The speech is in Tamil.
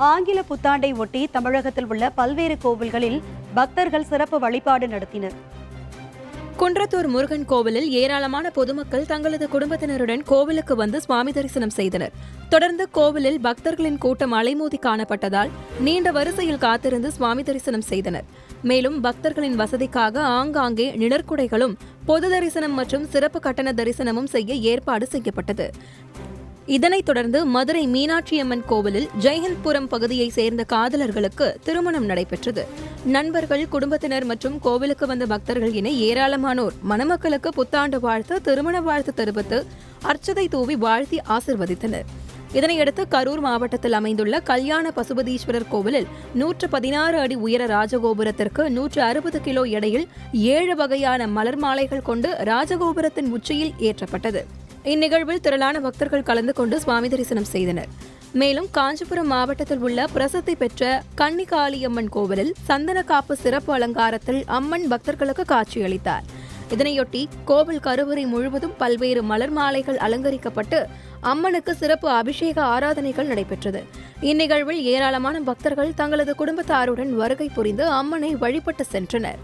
ஆங்கில புத்தாண்டை ஒட்டி தமிழகத்தில் உள்ள பல்வேறு கோவில்களில் பக்தர்கள் சிறப்பு வழிபாடு நடத்தினர். குன்றத்தூர் முருகன் கோவிலில் ஏராளமான பொதுமக்கள் தங்களது குடும்பத்தினருடன் கோவிலுக்கு வந்து சுவாமி தரிசனம் செய்தனர். தொடர்ந்து கோவிலில் பக்தர்களின் கூட்டம் அலைமோதி காணப்பட்டதால் நீண்ட வரிசையில் காத்திருந்து சுவாமி தரிசனம் செய்தனர். மேலும் பக்தர்களின் வசதிக்காக ஆங்காங்கே நிழற்குடைகளும் பொது தரிசனம் மற்றும் சிறப்பு கட்டண தரிசனமும் செய்ய ஏற்பாடு செய்யப்பட்டது. இதனைத் தொடர்ந்து மதுரை மீனாட்சியம்மன் கோவிலில் ஜெயஹிந்த்புரம் பகுதியைச் சேர்ந்த காதலர்களுக்கு திருமணம் நடைபெற்றது. நண்பர்கள், குடும்பத்தினர் மற்றும் கோவிலுக்கு வந்த பக்தர்கள் என ஏராளமானோர் மணமக்களுக்கு புத்தாண்டு வாழ்த்து, திருமண வாழ்த்து தெரிவித்து அர்ச்சதை தூவி வாழ்த்தி ஆசிர்வதித்தனர். இதனையடுத்து கரூர் மாவட்டத்தில் அமைந்துள்ள கல்யாண பசுபதீஸ்வரர் கோவிலில் 116 அடி உயர ராஜகோபுரத்திற்கு 160 கிலோ எடையில் 7 வகையான மலர் மாலைகள் கொண்டு ராஜகோபுரத்தின் உச்சியில் ஏற்றப்பட்டது. இந்நிகழ்வில் திரளான பக்தர்கள் கலந்து கொண்டு சுவாமி தரிசனம் செய்தனர். மேலும் காஞ்சிபுரம் மாவட்டத்தில் உள்ள பிரசித்தி பெற்ற கன்னிகாளியம்மன் கோவிலில் சந்தன காப்பு சிறப்பு அலங்காரத்தில் அம்மன் பக்தர்களுக்கு காட்சியளித்தார். இதனையொட்டி கோவில் கருவறை முழுவதும் பல்வேறு மலர் மாலைகள் அலங்கரிக்கப்பட்டு அம்மனுக்கு சிறப்பு அபிஷேக ஆராதனைகள் நடைபெற்றது. இந்நிகழ்வில் ஏராளமான பக்தர்கள் தங்களது குடும்பத்தாருடன் வருகை புரிந்து அம்மனை வழிபட்டு சென்றனர்.